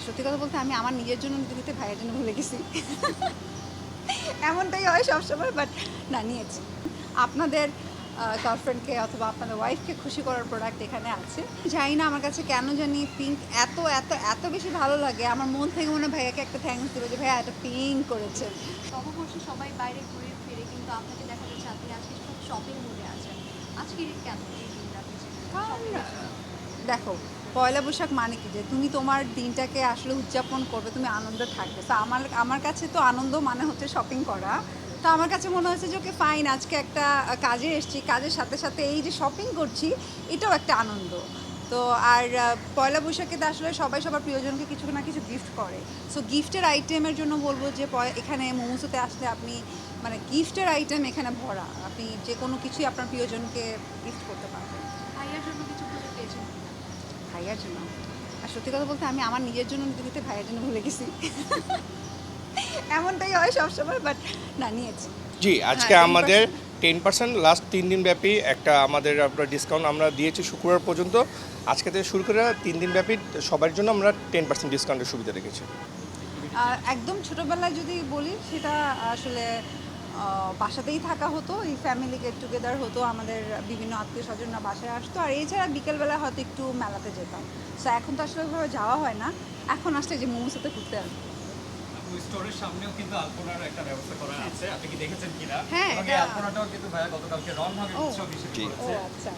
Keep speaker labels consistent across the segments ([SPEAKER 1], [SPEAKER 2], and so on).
[SPEAKER 1] সত্যি কথা বলতে আমি আমার নিজের জন্য নিতে নিতে ভাইয়ের জন্য ভুলে গেছি। এমনটাই হয় সবসময়, বাট না, নিয়েছি। আপনাদের গার্লফ্রেন্ডকে অথবা আপনাদের ওয়াইফকে খুশি করার প্রোডাক্ট এখানে আছে। জানি না আমার কাছে কেন জানি পিঙ্ক এত এত এত বেশি ভালো লাগে, আমার মন থেকে মনে হয় ভাইয়াকে একটা থ্যাঙ্কস দেবো যে ভাইয়া একটা পিঙ্ক করেছে।
[SPEAKER 2] নববর্ষে সবাই বাইরে ঘুরে ফিরে, কিন্তু আপনাকে দেখা যাচ্ছে আপনি আজকে খুব শপিং মোডে আছেন। আজকে কেন এই দিনটা বেছে নিলেন
[SPEAKER 1] কারণ
[SPEAKER 2] shopping এর জন্য?
[SPEAKER 1] দেখো, পয়লা বৈশাখ মানে কি যে তুমি তোমার দিনটাকে আসলে উদযাপন করবে, তুমি আনন্দে থাকবে। তো আমার আমার কাছে তো আনন্দ মানে হচ্ছে শপিং করা। তো আমার কাছে মনে হয়েছে যে ওকে ফাইন, আজকে একটা কাজে এসেছি, কাজের সাথে সাথে এই যে শপিং করছি এটাও একটা আনন্দ। তো আর পয়লা বৈশাখে তো আসলে সবাই সবার প্রিয়জনকে কিছু না কিছু গিফট করে। সো গিফটের আইটেমের জন্য বলবো যে এখানে মোমোসোতে আসলে আপনি মানে গিফটের আইটেম এখানে ভরা, আপনি যে কোনো কিছুই আপনার প্রিয়জনকে গিফট করতে পারবেন।
[SPEAKER 2] ভাইয়ার জন্য কিছু খুঁজে পেয়েছেন কিনা?
[SPEAKER 1] ভাইয়ার জন্য, আর সত্যি কথা বলতে আমি আমার নিজের জন্য নিতে নিতে ভাইয়ের জন্য ভুলে গেছি। এমনটাই হয় সবসময়, বাট না, নিয়েছি।
[SPEAKER 3] জি,
[SPEAKER 1] হ্যাঁ,
[SPEAKER 3] আজকে
[SPEAKER 1] 10%
[SPEAKER 3] আমাদের 10% লাস্ট 3 দিন ব্যাপী একটা আমাদের আপনার ডিসকাউন্ট আমরা দিয়েছি শুক্রবার পর্যন্ত। আজকে থেকে শুরু করে 3 দিন ব্যাপী সবার জন্য আমরা 10% ডিসকাউন্টের সুবিধা রেখেছি।
[SPEAKER 1] একদম ছোটোবেলায় যদি বলি সেটা আসলে বাসাতেই থাকা হতো, এই ফ্যামিলি গেট টুগেদার হতো, আমাদের বিভিন্ন আত্মীয় স্বজনরা বাসায় আসতো, আর এছাড়া বিকেলবেলা হয়তো একটু মেলাতে যেতাম। সো এখন তো আসলে ওইভাবে যাওয়া হয় না, এখন আসলে যে মোমোসোতে ঘুরতে আসবো।
[SPEAKER 4] ওই স্টোরের সামনেও কিন্তু আলপনার একটা ব্যবস্থা করা আছে, আপনি কি দেখেছেন কিনা?
[SPEAKER 1] হ্যাঁ,
[SPEAKER 4] এবং এই
[SPEAKER 1] এটা-
[SPEAKER 4] আলপনাটাও কিন্তু ভাইয়া গতকালকে রংভাবে
[SPEAKER 1] ও,
[SPEAKER 4] উৎসব হিসেবে
[SPEAKER 3] জি।
[SPEAKER 1] ও
[SPEAKER 4] করেছে।
[SPEAKER 1] আচ্ছা,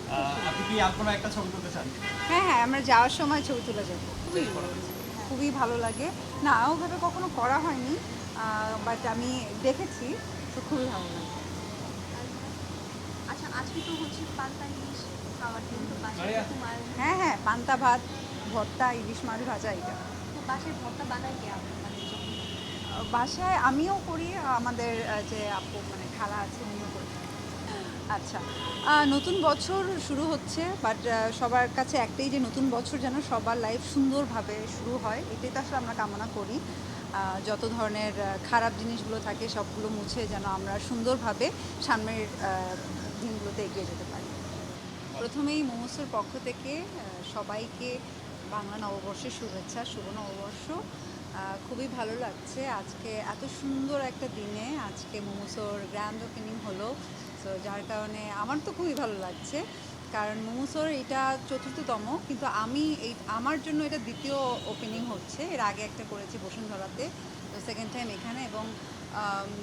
[SPEAKER 4] আপনি কি আলপনা একটা ছবি তুলতে চান?
[SPEAKER 1] হ্যাঁ হ্যাঁ, আমরা যাওয়ার সময় ছবি তুলে যাবো। খুবই ভালো লাগে। না, ওভাবে কখনো করা হয়নি, বাট আমি দেখেছি, তো খুবই ভালো লাগে।
[SPEAKER 2] আচ্ছা, আজকে তো হচ্ছে পান্তা ইলিশ খাওয়ার দিন, তো বাসায়
[SPEAKER 4] আরে,
[SPEAKER 2] এরকম
[SPEAKER 1] হ্যাঁ হ্যাঁ, পান্তা ভাত, ভর্তা, ইলিশ মাছ ভাজা, এটা
[SPEAKER 2] তো বাসায় ভর্তা বানায় কে আপনার, মানে যখন?
[SPEAKER 1] বাসায় আমিও করি, আমাদের যে আপু মানে খালা আছে উনিও করি। আচ্ছা, নতুন বছর শুরু হচ্ছে, বাট সবার কাছে একটাই যে নতুন বছর যেন সবার লাইফ সুন্দরভাবে শুরু হয়, এটাই তো আসলে আমরা কামনা করি। যত ধরনের খারাপ জিনিসগুলো থাকে সবগুলো মুছে যেন আমরা সুন্দরভাবে সামনের দিনগুলোতে এগিয়ে যেতে পারি। প্রথমেই মোমোসের পক্ষ থেকে সবাইকে বাংলা নববর্ষের শুভেচ্ছা, শুভ নববর্ষ। খুবই ভালো লাগছে আজকে এত সুন্দর একটা দিনে, আজকে মোমোসোর গ্র্যান্ড ওপেনিং হলো। সো যার কারণে আমার তো খুবই ভালো লাগছে, কারণ মোমোসোর এটা চতুর্থতম, কিন্তু আমি আমার জন্য এটা দ্বিতীয় ওপেনিং হচ্ছে। এর আগে একটা করেছি বসুন্ধরাতে, তো সেকেন্ড টাইম এখানে। এবং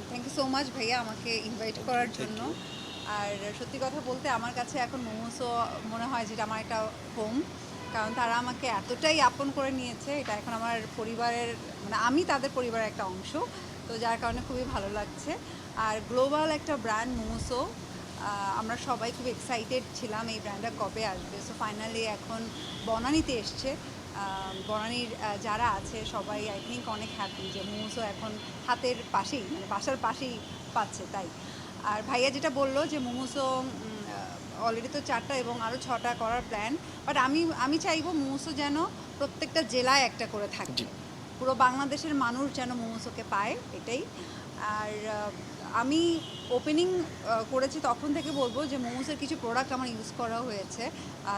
[SPEAKER 1] থ্যাংক ইউ সো মাচ ভাইয়া আমাকে ইনভাইট করার জন্য। আর সত্যি কথা বলতে আমার কাছে এখন মোমোসো মনে হয় যেটা আমার একটা হোম, কারণ তারা আমাকে এতটাই আপন করে নিয়েছে, এটা এখন আমার পরিবারের, মানে আমি তাদের পরিবারের একটা অংশ। তো যার কারণে খুবই ভালো লাগছে। আর গ্লোবাল একটা ব্র্যান্ড মোমোসো, আমরা সবাই খুব এক্সাইটেড ছিলাম এই ব্র্যান্ডটা কবে আসবে। সো ফাইনালি এখন বনানীতে এসছে। বনানীর যারা আছে সবাই আই থিঙ্ক অনেক হ্যাপি যে মোমোসো এখন হাতের পাশেই, মানে বাসার পাশেই পাচ্ছে। তাই আর ভাইয়া যেটা বললো যে মোমোসো অলরেডি তো 4টা এবং আরও 6টা করার প্ল্যান, বাট আমি চাইবো মোমোসো যেন প্রত্যেকটা জেলায় একটা করে থাকে,
[SPEAKER 3] জি।
[SPEAKER 1] পুরো বাংলাদেশের মানুষ যেন মোমোসোকে পায়, এটাই। আর আমি ওপেনিং করেছি তখন থেকে বলবো যে মোমোসের কিছু প্রোডাক্ট আমার ইউজ করা হয়েছে,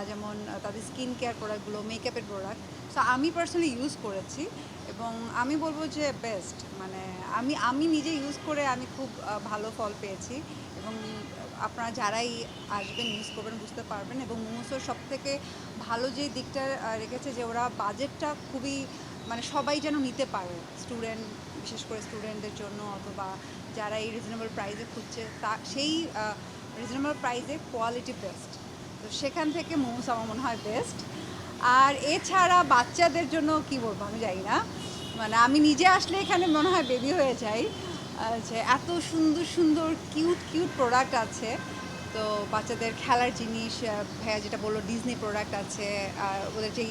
[SPEAKER 1] যেমন তাদের স্কিন কেয়ার প্রোডাক্টগুলো, মেকআপের প্রোডাক্ট। সো আমি পার্সোনালি ইউজ করেছি এবং আমি বলবো যে বেস্ট, মানে আমি নিজে ইউজ করে আমি খুব ভালো ফল পেয়েছি। এবং আপনারা যারাই আসবেন ইউজ করবেন বুঝতে পারবেন। এবং মোমোসোর সবথেকে ভালো যে দিকটা রেখেছে যে ওরা বাজেটটা খুবই, মানে সবাই যেন নিতে পারে, স্টুডেন্ট, বিশেষ করে স্টুডেন্টদের জন্য, অথবা যারা এই রিজনেবল প্রাইসে খুঁজছে তা সেই রিজনেবল প্রাইসে কোয়ালিটি বেস্ট। তো সেখান থেকে মোমোস আমার মনে হয় বেস্ট। আর এছাড়া বাচ্চাদের জন্য কি বলবো আমি জানি না, মানে আমি নিজে আসলে এখানে মনে হয় বেবি হয়ে যাই, যে এত সুন্দর সুন্দর কিউট কিউট প্রোডাক্ট আছে। তো বাচ্চাদের খেলার জিনিস, ভাইয়া যেটা বললো ডিজনি প্রোডাক্ট আছে, ওদের যেই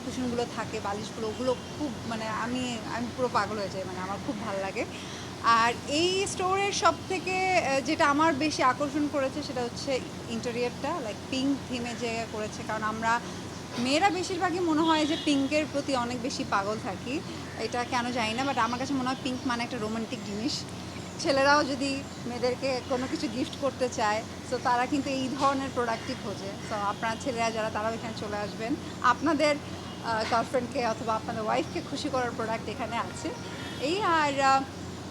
[SPEAKER 1] কুশনগুলো থাকে, বালিশগুলো, ওগুলো খুব, মানে আমি আমি পুরো পাগল হয়ে যাই, মানে আমার খুব ভালো লাগে। আর এই স্টোরের সব থেকে যেটা আমার বেশি আকর্ষণ করেছে সেটা হচ্ছে ইন্টেরিয়রটা, লাইক পিঙ্ক থিমে যে করেছে, কারণ আমরা মেয়েরা বেশিরভাগই মনে হয় যে পিঙ্কের প্রতি অনেক বেশি পাগল থাকি, এটা কেন জানি না, বাট আমার কাছে মনে হয় পিঙ্ক মানে একটা রোমান্টিক জিনিস। ছেলেরাও যদি মেয়েদেরকে কোনো কিছু গিফট করতে চায়, সো তারা কিন্তু এই ধরনের প্রোডাক্টই খোঁজে। সো আপনার ছেলেরা যারা, তারাও এখানে চলে আসবেন। আপনাদের গার্লফ্রেন্ডকে অথবা আপনাদের ওয়াইফকে খুশি করার প্রোডাক্ট এখানে আছে এই। আর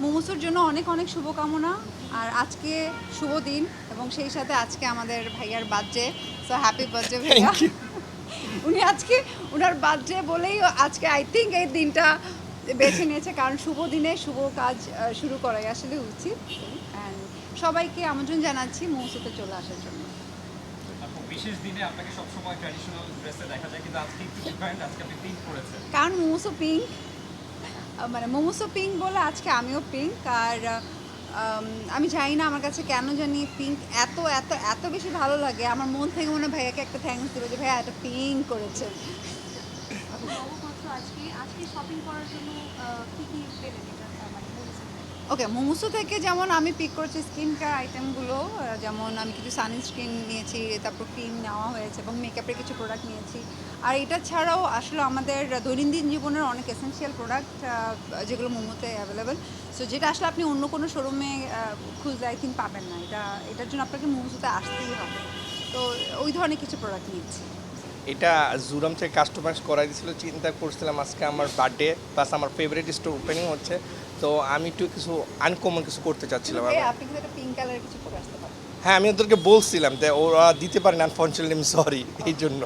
[SPEAKER 1] মোমোসোর জন্য অনেক অনেক শুভকামনা। আর আজকে শুভ দিন এবং সেই সাথে আজকে আমাদের ভাইয়ার বার্থডে, সো হ্যাপি বার্থডে ভাইয়া। উনি আজকে ওনার বার্থডে বলেই আজকে আই থিঙ্ক এই দিনটা বেছে নিয়েছে, কারণ শুভ দিনে শুভ কাজ শুরু করাই আসলে উচিত। অ্যান্ড সবাইকে আমন্ত্রণ জানাচ্ছি মোমোসোতে চলে আসার জন্য।
[SPEAKER 4] আপু বিশেষ দিনে আপনাকে সবসময় ট্র্যাডিশনাল ড্রেসে দেখা যায়, কিন্তু আজকে একটু ডিফারেন্ট, আজকে আপনি পিঙ্ক পরেছেন।
[SPEAKER 1] কারণ মোমোসো পিঙ্ক, মানে মোমোসো পিঙ্ক বলে আজকে আমিও পিঙ্ক। আর আমি জানি না আমার কাছে কেন জানি পিঙ্ক এত এত এত বেশি ভালো লাগে। আমার মন থেকে মনে হয় ভাইয়াকে একটা থ্যাঙ্কস দেবো যে ভাইয়া এত পিঙ্ক করেছেন।
[SPEAKER 2] আপু নববর্ষ আজকে আজকে শপিং করার জন্য কি কি পেলেন এটা মানে বলছেন?
[SPEAKER 1] ওকে, মোমোসো থেকে যেমন আমি পিক করেছি স্কিন কেয়ার আইটেমগুলো, যেমন আমি কিছু সানস্ক্রিন নিয়েছি, তারপর ক্রিম নেওয়া হয়েছে এবং মেকআপের কিছু প্রোডাক্ট নিয়েছি। আর এটা ছাড়াও আসলে আমাদের দৈনন্দিন জীবনের অনেক এসেনশিয়াল প্রোডাক্ট যেগুলো মোমোতে অ্যাভেলেবেল। সো যেটা আসলে আপনি অন্য কোনো শোরুমে খুঁজলে আই থিঙ্ক পাবেন না, এটার জন্য আপনাকে মোমোসোতে আসতেই হবে। তো ওই ধরনের কিছু প্রোডাক্ট নিয়েছি।
[SPEAKER 3] এটা জুরাম থেকে কাস্টমাইজ করাই দিয়েছিল, চিন্তা করছিলাম আজকে আমার বার্থডে প্লাস আমার ফেভারিট স্টোর ওপেনিং হচ্ছে, তো আমি একটু কিছু আনকমন কিছু করতে চাচ্ছিলাম।
[SPEAKER 1] আপনি কিন্তু একটা পিঙ্ক কালারের কিছু পরে আসতে পারেন।
[SPEAKER 3] হ্যাঁ, আমি ওদেরকে বলছিলাম যে ওরা দিতে পারেন, আনফর্চুনেটলি আমি সরি এই জন্য।